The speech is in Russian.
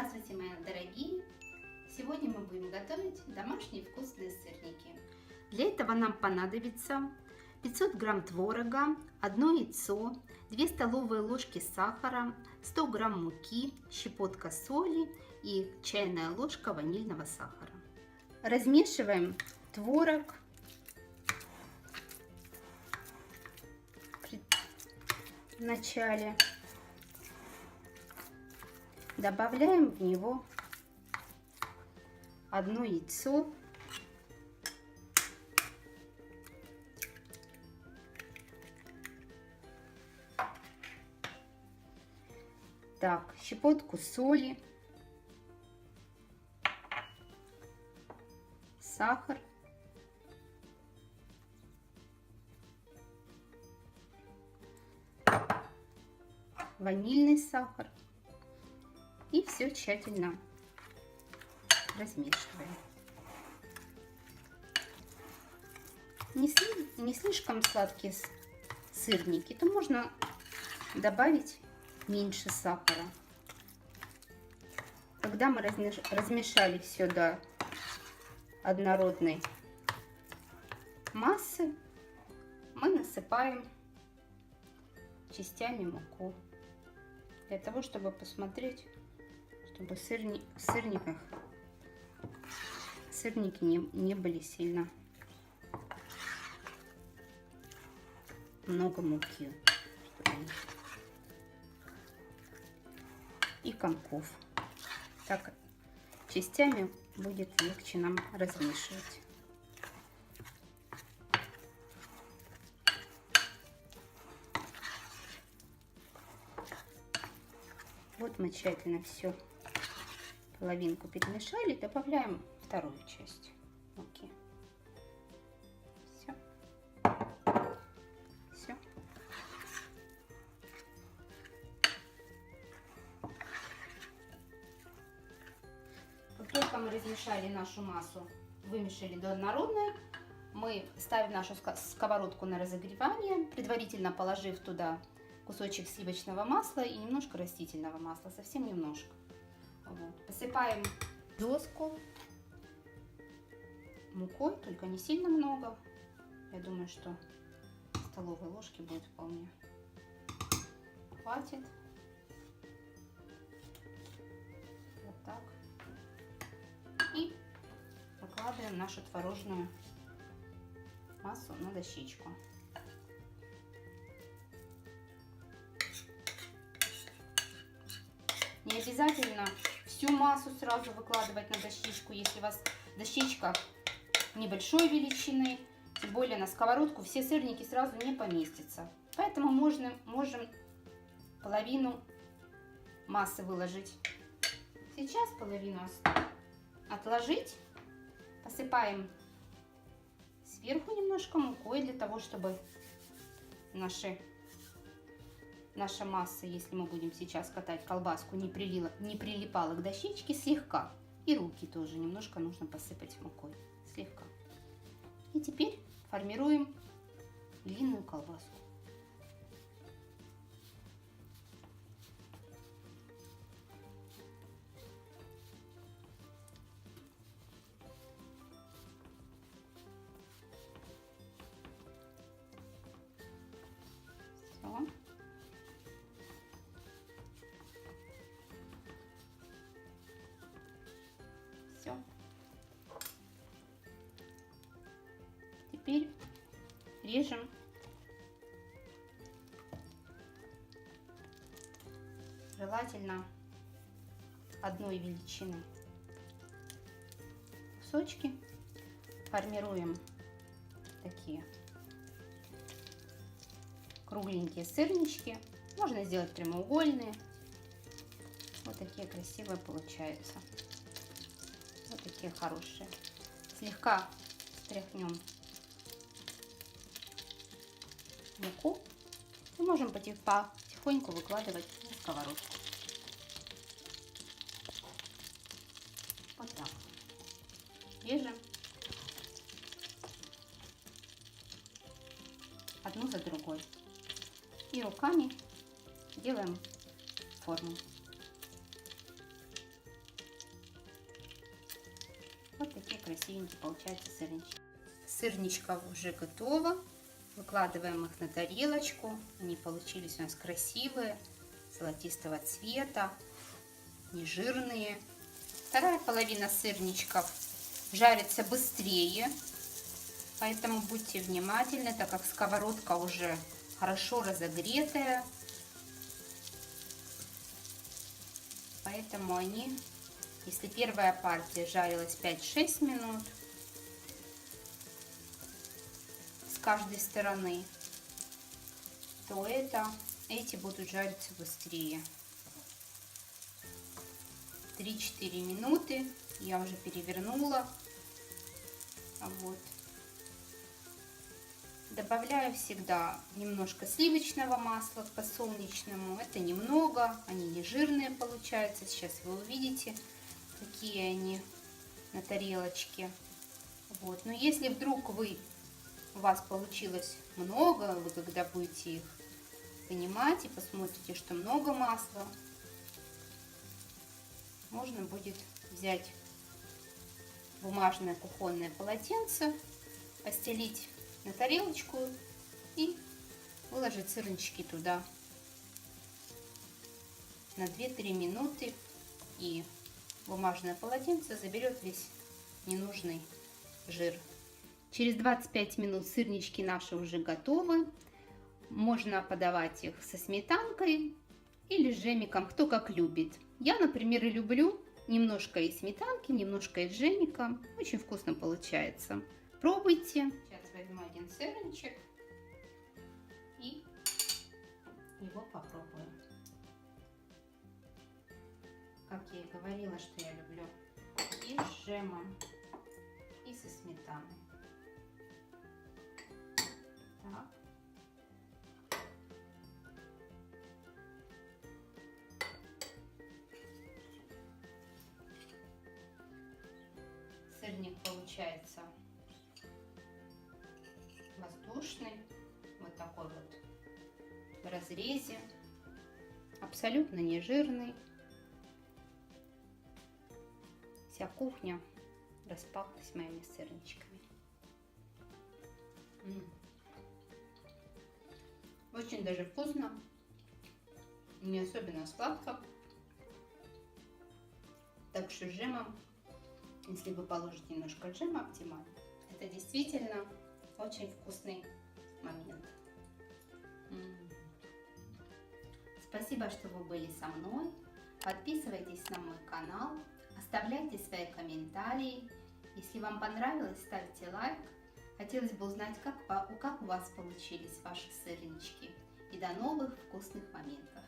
Здравствуйте, мои дорогие! Сегодня мы будем готовить домашние вкусные сырники. Для этого нам понадобится 500 грамм творога, 1 яйцо, 2 столовые ложки сахара, 100 грамм муки, щепотка соли и чайная ложка ванильного сахара. Размешиваем творог в начале. Добавляем в него 1 яйцо, щепотку соли, сахар, ванильный сахар. И все тщательно размешиваем. Не слишком сладкие сырники, то можно добавить меньше сахара. Когда мы размешали все до однородной массы, мы насыпаем частями муку, для того, чтобы посмотреть, чтобы сырники не были сильно много муки и комков. Так частями будет легче нам размешивать. Вот мы тщательно все половинку перемешали, добавляем вторую часть муки. Все. Как только мы размешали нашу массу, вымешали до однородной, мы ставим нашу сковородку на разогревание, предварительно положив туда кусочек сливочного масла и немножко растительного масла, совсем немножко. Вот. Посыпаем доску мукой, только не сильно много. Я думаю, что столовой ложки будет вполне хватит. Вот так. И выкладываем нашу творожную массу на дощечку. Не обязательно всю массу сразу выкладывать на дощечку, если у вас дощечка небольшой величины, тем более на сковородку все сырники сразу не поместятся. Поэтому можем половину массы выложить сейчас, половину отложить. Посыпаем сверху немножко мукой, для того, чтобы наша масса, если мы будем сейчас катать колбаску, не прилипала к дощечке слегка. И руки тоже немножко нужно посыпать мукой, слегка. И теперь формируем длинную колбаску. Все. Все. Теперь режем желательно одной величины кусочки, формируем такие кругленькие сырнички, можно сделать прямоугольные. Вот такие красивые получаются. Вот такие хорошие. Слегка стряхнем муку и можем потихоньку выкладывать на сковородку. Вот так. Режем одну за другой. И руками делаем форму. красивенькие получаются сырнички. Сырничков уже готово. Выкладываем их на тарелочку. Они получились у нас красивые, золотистого цвета, нежирные. Вторая половина сырничков жарится быстрее, поэтому будьте внимательны, так как сковородка уже хорошо разогретая. Поэтому они, если первая партия жарилась 5-6 минут с каждой стороны, то эти будут жариться быстрее. 3-4 минуты я уже перевернула. Вот. Добавляю всегда немножко сливочного масла подсолнечному. Это немного, они не жирные получаются. Сейчас вы увидите, какие они на тарелочке. Вот. Но если вдруг у вас получилось много, вы когда будете их вынимать и посмотрите, что много масла, можно будет взять бумажное кухонное полотенце, постелить на тарелочку и выложить сырнички туда на 2-3 минуты, и бумажное полотенце заберет весь ненужный жир. Через 25 минут сырнички наши уже готовы. Можно подавать их со сметанкой или с джемиком, кто как любит. Я, например, люблю немножко и сметанки, немножко и джемика. Очень вкусно получается. Пробуйте. Сейчас возьму один сырничек и его попробую. Как я и говорила, что я люблю и с джемом, и со сметаной. Так. Сырник получается воздушный, вот такой вот в разрезе, абсолютно не жирный. Вся кухня распахлась моими сырничками. Очень даже вкусно, не особенно сладко. Так что с джемом, если вы положите немножко джема, оптимально. Это действительно очень вкусный момент. Спасибо, что вы были со мной. Подписывайтесь на мой канал, оставляйте свои комментарии. Если вам понравилось, ставьте лайк. Хотелось бы узнать, как у вас получились ваши сырнички. И до новых вкусных моментов.